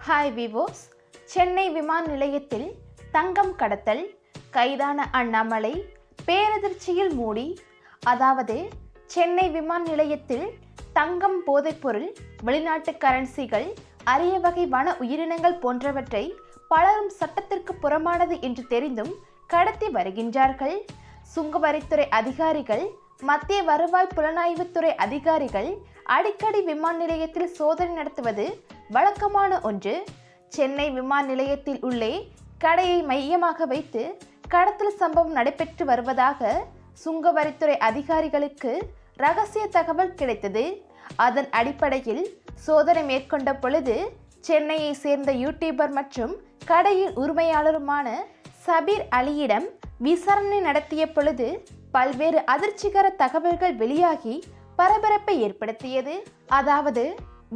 Hi விவோஸ். Chennai விமான நிலையத்தில் தங்கம் கடத்தல், கைதான அண்ணாமலை, பேரதிர்ச்சியில் மூடி. அதாவது சென்னை விமான நிலையத்தில் தங்கம், போதைப்பொருள், வெளிநாட்டு கரன்சிகள், அரிய வகை வன உயிரினங்கள் போன்றவற்றை பலரும் சட்டத்திற்கு புறம்பானது என்று தெரிந்தும் கடத்தி வருகின்றார்கள். சுங்கவரித்துறை அதிகாரிகள், மத்திய வருவாய் புலனாய்வுத்துறை அதிகாரிகள் அடிக்கடி விமான நிலையத்தில் சோதனை நடத்துவது வழக்கமான ஒன்று. சென்னை விமான நிலையத்தில் உள்ளே கடையை மையமாக வைத்து கடத்தல் சம்பவம் நடைபெற்று வருவதாக சுங்கவரித்துறை அதிகாரிகளுக்கு ரகசிய தகவல் கிடைத்தது. அதன் அடிப்படையில் சோதனை மேற்கொண்ட பொழுது சென்னையை சேர்ந்த யூடியூபர் மற்றும் கடையின் உரிமையாளருமான சபீர் அலியிடம் விசாரணை நடத்திய பொழுது பல்வேறு அதிர்ச்சிகர தகவல்கள் வெளியாகி பரபரப்பை ஏற்படுத்தியது. அதாவது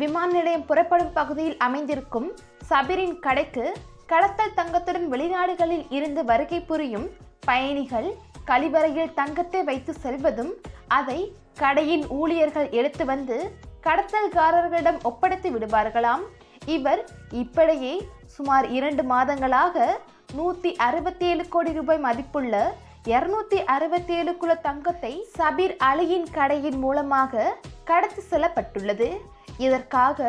விமான நிலையம் புறப்படும் பகுதியில் அமைந்திருக்கும் சபீரின் கடைக்கு கடத்தல் தங்கத்துடன் வெளிநாடுகளில் இருந்து வருகை புரியும் பயணிகள் கழிவறையில் தங்கத்தை வைத்து செல்வதும், அதை கடையின் ஊழியர்கள் எடுத்து வந்து கடத்தல்காரர்களிடம் ஒப்படைத்து விடுவார்களாம். இவர் இப்படியே சுமார் 2 மாதங்களாக 167 கோடி ரூபாய் மதிப்புள்ள 267 கிலோ தங்கத்தை சபீர் அலியின் கடையின் மூலமாக கடத்தி செல்லப்பட்டுள்ளது. இதற்காக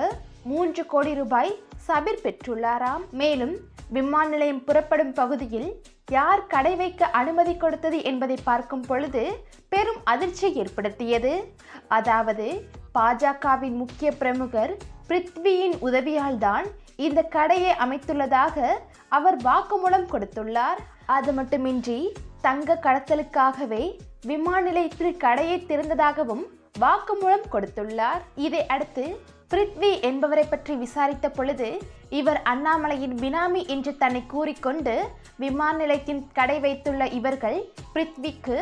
3 கோடி ரூபாய் சபீர் பெற்றுள்ளாராம். மேலும் விமான நிலையம் புறப்படும் பகுதியில் யார் கடை வைக்க அனுமதி கொடுத்தது என்பதை பார்க்கும் பொழுது பெரும் அதிர்ச்சியை ஏற்படுத்தியது. அதாவது பாஜகவின் முக்கிய பிரமுகர் பிருத்வியின் உதவியால் தான் இந்த கடையை அமைத்துள்ளதாக அவர் வாக்குமூலம் கொடுத்துள்ளார். அது மட்டுமின்றி தங்க கடத்தலுக்காகவே விமான நிலையத்தில் கடையை திறந்ததாகவும் வாக்குமூலம் கொடுத்துள்ளார். இதை அடுத்து பிருத்வி என்பவரை பற்றி விசாரித்த பொழுது இவர் அண்ணாமலையின் பினாமி என்று தன்னை கூறிக்கொண்டு விமான நிலையத்தின் கடை வைத்துள்ள இவர்கள் பிருத்விக்கு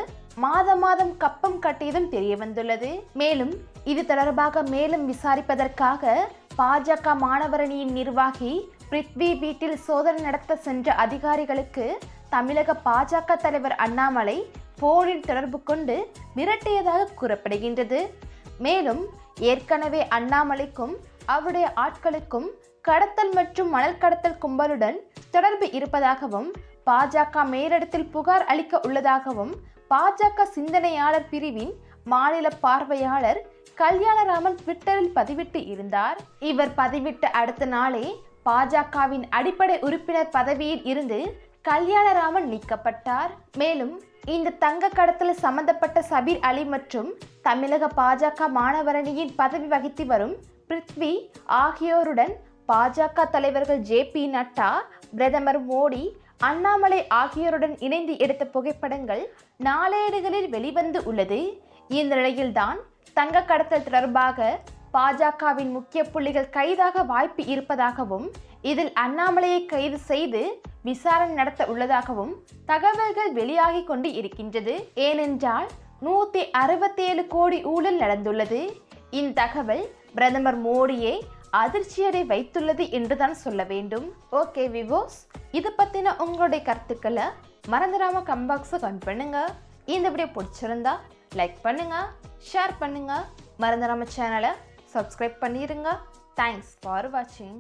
மாதம் கப்பம் கட்டியதும் தெரிய வந்துள்ளது. மேலும் இது தொடர்பாக மேலும் விசாரிப்பதற்காக பாஜக மாணவரணியின் நிர்வாகி பிருத்வி வீட்டில் சோதனை நடத்த சென்ற அதிகாரிகளுக்கு தமிழக பாஜக தலைவர் அண்ணாமலை போனில் தொடர்பு கொண்டு மிரட்டியதாக கூறப்படுகின்றது. மேலும் ஏற்கனவே அண்ணாமலைக்கும் அவருடைய ஆட்களுக்கும் கடத்தல் மற்றும் மணல் கடத்தல் கும்பலுடன் தொடர்பு இருப்பதாகவும் பாஜக மேலிடத்தில் புகார் அளிக்க உள்ளதாகவும் பாஜக சிந்தனையாளர் பிரிவின் மாநில பார்வையாளர் கல்யாணராமன் ட்விட்டரில் பதிவிட்டு இருந்தார். இவர் பதிவிட்ட அடுத்த நாளே பாஜகவின் அடிப்படை உறுப்பினர் பதவியில் இருந்து கல்யாணராமன் நீக்கப்பட்டார். மேலும் இந்த தங்க கடத்தல் சம்பந்தப்பட்ட சபீர் அலி மற்றும் தமிழக பாஜக மாணவரணியின் பதவி வகித்து வரும் பிருத்வி ஆகியோருடன் பாஜக தலைவர்கள் JP நட்டா, பிரதமர் மோடி, அண்ணாமலை ஆகியோருடன் இணைந்து எடுத்த புகைப்படங்கள் நாளேடுகளில் வெளிவந்து உள்ளது. இந்த நிலையில்தான் தங்க கடத்தல் தொடர்பாக பாஜகவின் முக்கிய புள்ளிகள் கைதாக வாய்ப்பு இருப்பதாகவும் இதில் அண்ணாமலையை கைது செய்து விசாரணை நடத்த உள்ளதாகவும் தகவல்கள் வெளியாகி கொண்டு இருக்கின்றது. ஏனென்றால் 167 கோடி ஊழல் நடந்துள்ளது. இந்த தகவல் பிரதமர் மோடியை அதிர்ச்சியடை வைத்துள்ளது என்றுதான் சொல்ல வேண்டும். ஓகே விவோஸ், இது பத்தின உங்களுடைய கருத்துக்களை மறந்துடாம கமெண்ட் பாக்ஸை கமெண்ட் பண்ணுங்க. இந்த வீடியோ பிடிச்சிருந்தா லைக் பண்ணுங்க, ஷேர் பண்ணுங்க, மறந்துடாம சேனலை சப்ஸ்கிரைப் பண்ணிடுங்க. தேங்க்ஸ் ஃபார் வாட்சிங்.